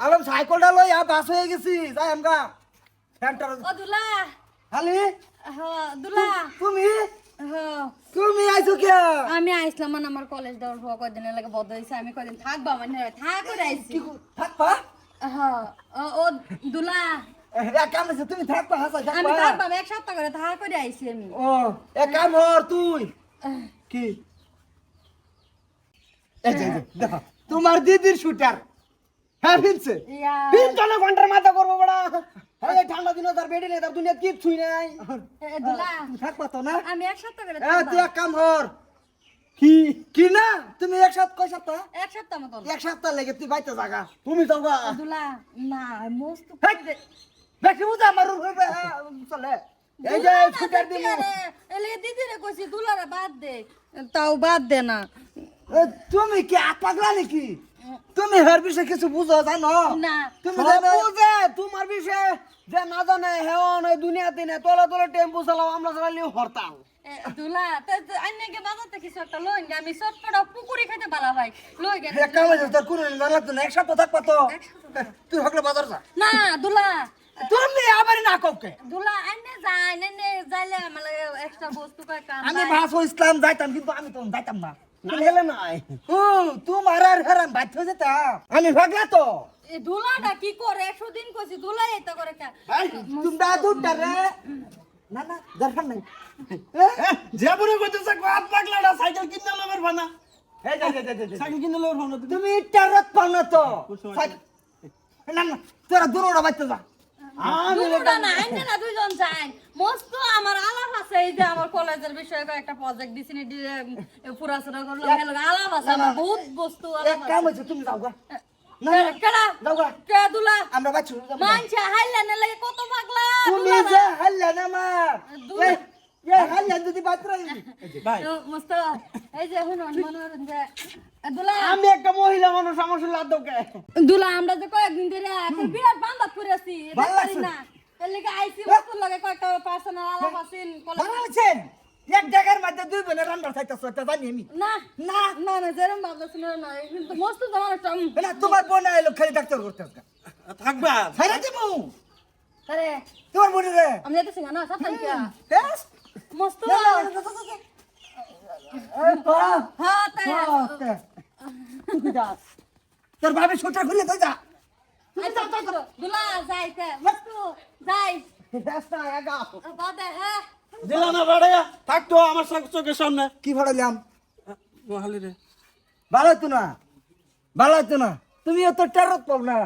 আলম সাইকেলটা লই বাস হয়ে গেছি যাই আমগা সেন্টার ও দুলা খালি দুলা তুমি তুমি আইছো কে আমি আইসলাম মানে আমার কলেজ দেওয়ার হওয়া কয়দিনের লাগে বন্ধ হয়েছে আমি কয়দিন থাকবা মানে থাক করে আইছি থাকবা ও দুলা এক কাম আছে তুমি থাকবা হাসা আমি থাকবা থাকবা এক সপ্তাহ করে থাক করে আইছি আমি ও এক কাম হর তুই কি এই যে দেখো তোমার দিদির শুটার হ্যাঁ ফিরছে ইয়া ফিরছে ঘন্টার মাথা করবো বড়া এই ঠান্ডা দিনে তার বেডে নেই তার দুনিয়া কিচ্ছুই নাই দুলা তুমি থাকবা তো না আমি এক সপ্তাহ করে তুই এক কাম কর কি কি না তুমি এক সপ্তাহ কয় সপ্তাহ এক সপ্তাহ মতন এক সপ্তাহ লেগে তুই বাইতে জাগা তুমি যাওগা দুলা না মস্ত বেশি বুঝা আমার রূপে চলে এই যে শুটার দিব এলে দিদি রে কইছি দুলারে বাদ দে তাও বাদ দে না তুমি কি পাগলা নাকি তুমি হের বিষয়ে কিছু বুঝো জানো না তুমি যে বুঝে তোমার বিষয়ে যে না জানে হেওন ওই দুনিয়াতে না তলে তলে টেম্পু চালাও আমরা চালালিও হরতাল দুলা আইনাকে বাজাতে কিছু একটা লইন আমি চটপটা পুকুরি খাইতে ভালো ভাই লই গে এক কাম আছে তোর কোনো না লাগতো না এক সপ্তাহ থাকবা তো তুই হকলে বাজার যা না দুলা তুমি আবার না কোকে দুলা আইনে যাই আইনে যাইলে আমার এক্সট্রা বস্তু কয় কাম আমি ভাস ইসলাম যাইতাম কিন্তু আমি তো যাইতাম না হেলে নাই তোমার আর হেরাম বাধ্য হয়ে যেতাম আমি ভাগলা তো এ দুলাটা কি করে 100 দিন কইছি দুলাই এটা করে কা তোমরা দুটা রে না না দরকার নাই যে বলে কইতেছে হাত পাগলাটা সাইকেল কিনতে লবের বানা এই যা সাইকেল কিনতে লবের বানা তুমি টারত পাও না তো না না তোরা দূরটা বাইতে যা আমি দুটা না আইনে না দুইজন যাই মস্ত আমার আলাপ আছে এই যে আমার কলেজের বিষয়ে একটা প্রজেক্ট দিছিনি পুরাছড়া করলাম হেলো আলাপ আছে আমার বহুত বস্তু এক আলাপ কাম আছে হচ্ছে তুমি যাও গা না কেডা যাও গা কে দুলা আমরা বাচ্চা মানছে হাইলা না লাগে কত পাগলা তুমি যে হাল্লা না মা দুলা এই হাল্লা যদি বাতরা ভাই মস্ত এই যে হুন মনোরঞ্জন যে দুলা আমি একটা মহিলা মানুষ আমার সাথে লাদ দকে দুলা আমরা যে কয়েকদিন ধরে এখন বিরাট বান্দা করে আছি ভাল পারি লাগছে। না এর লাগি আইসি বস্তুর লাগে কয়েকটা পার্সোনাল আলাপ আছেন কলেজ বানাচ্ছেন এক জায়গার মধ্যে দুই বোনের রান্না খাইতেছ এটা জানি আমি না না না না যেরম ভাবতেছি না কিন্তু মস্ত তোমার একটা না তোমার বোন এলো খালি ডাক্তার করতে থাকবা ছাইরা দিমু আরে তোমার বোনের রে আমি যেতেছি না সাবধান কিয়া বেশ মস্ত হ্যাঁ তাই তোর ভাবি সুটা খুলে তো যা দুলা যাইতে মস্ত যাই বেশ না আগা বাদে হ্যাঁ দিলা না বাড়াইয়া থাকতো আমার চোখের সামনে কি ভাড়াইলাম মহালি রে ভালো হতো না ভালো হতো না তুমিও তো টেরত পাও না